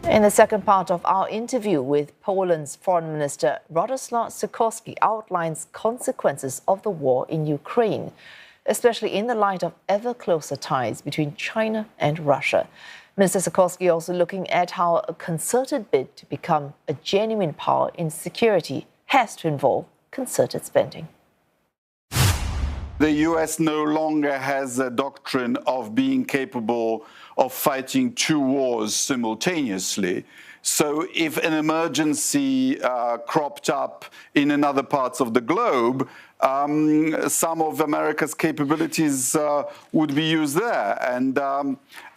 In the second part of our interview with Poland's Foreign Minister, Radosław Sikorski outlines consequences of the war in Ukraine, especially in the light of ever closer ties between China and Russia. Minister Sikorski also looking at how a concerted bid to become a genuine power in security has to involve concerted spending. The US no longer has a doctrine of being capable of fighting two wars simultaneously. So if an emergency cropped up in another parts of the globe, some of America's capabilities would be used there.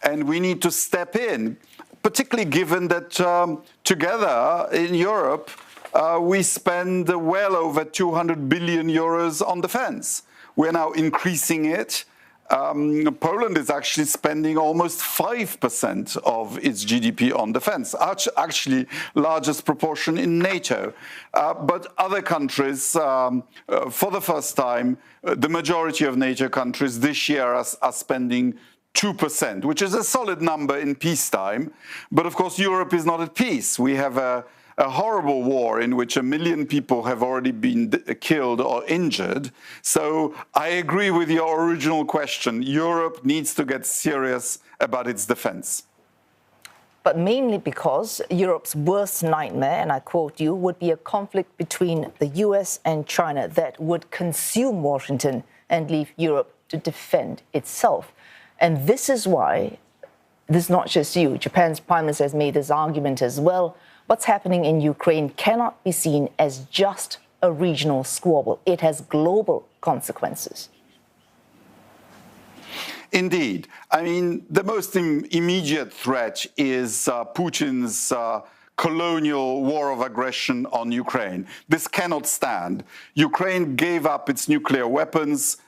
And we need to step in, particularly given that together in Europe, we spend well over 200 billion euros on defense. We're now increasing it. Poland is actually spending almost 5% of its GDP on defense, actually largest proportion in NATO. But other countries, for the first time, the majority of NATO countries this year are spending 2%, which is a solid number in peacetime. But of course, Europe is not at peace. We have a horrible war in which 1 million people have already been killed or injured. So I agree with your original question. Europe needs to get serious about its defense. But mainly because Europe's worst nightmare, and I quote you, would be a conflict between the US and China that would consume Washington and leave Europe to defend itself. And this is why, this is not just you, Japan's Prime Minister has made this argument as well. What's happening in Ukraine cannot be seen as just a regional squabble. It has global consequences. Indeed. I mean, the most immediate threat is Putin's colonial war of aggression on Ukraine. This cannot stand. Ukraine gave up its nuclear weapons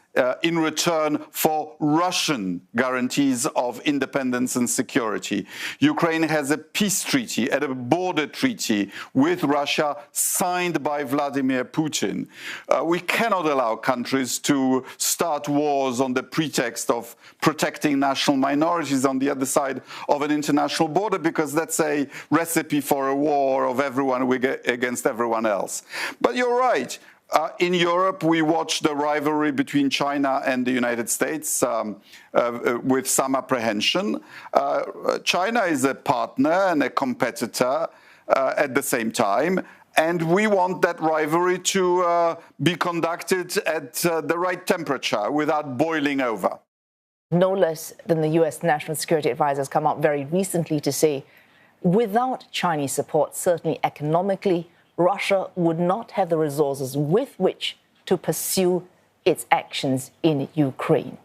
in return for Russian guarantees of independence and security. Ukraine has a peace treaty and a border treaty with Russia signed by Vladimir Putin. We cannot allow countries to start wars on the pretext of protecting national minorities on the other side of an international border, because that's a recipe for a war of everyone against everyone else. But you're right. In Europe, we watch the rivalry between China and the United States with some apprehension. China is a partner and a competitor at the same time, and we want that rivalry to be conducted at the right temperature without boiling over. No less than the US National Security Advisor has come out very recently to say, without Chinese support, certainly economically, Russia would not have the resources with which to pursue its actions in Ukraine.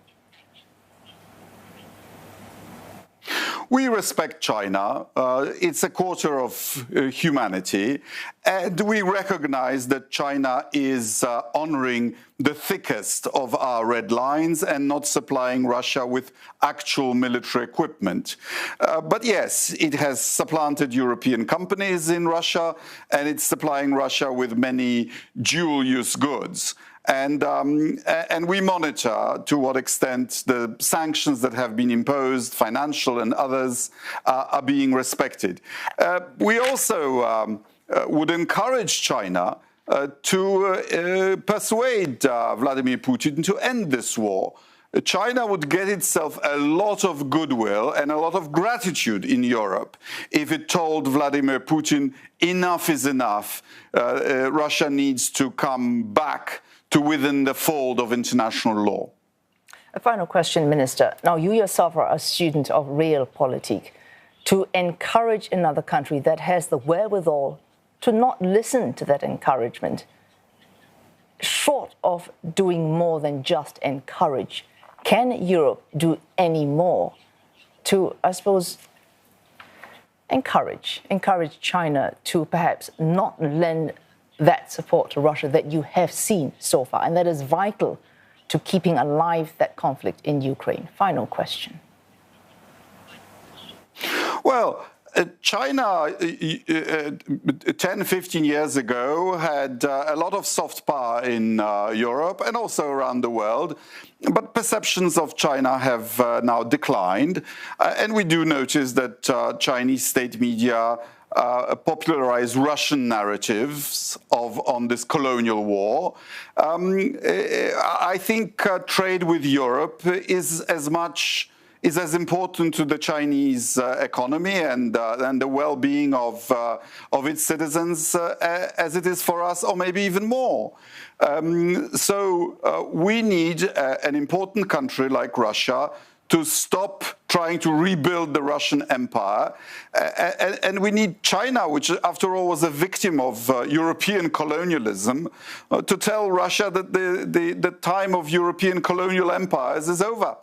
We respect China. It's a quarter of humanity. And we recognize that China is honoring the thickest of our red lines and not supplying Russia with actual military equipment. But yes, it has supplanted European companies in Russia, and it's supplying Russia with many dual-use goods. And we monitor to what extent the sanctions that have been imposed, financial and others, are being respected. We also would encourage China to persuade Vladimir Putin to end this war. China would get itself a lot of goodwill and a lot of gratitude in Europe if it told Vladimir Putin enough is enough. Russia needs to come back to within the fold of international law. A final question, Minister. Now, you yourself are a student of realpolitik. To encourage another country that has the wherewithal to not listen to that encouragement, short of doing more than just encourage, can Europe do any more to, I suppose, encourage China to perhaps not lend that support to Russia that you have seen so far, and that is vital to keeping alive that conflict in Ukraine? Final question. Well, China 10, 15 years ago had a lot of soft power in Europe and also around the world. But perceptions of China have now declined. And we do notice that Chinese state media popularize Russian narratives on this colonial war. I think trade with Europe is as important to the Chinese economy and the well-being of its citizens as it is for us, or maybe even more. So we need an important country like Russia to stop trying to rebuild the Russian empire. And we need China, which after all was a victim of European colonialism, to tell Russia that the time of European colonial empires is over.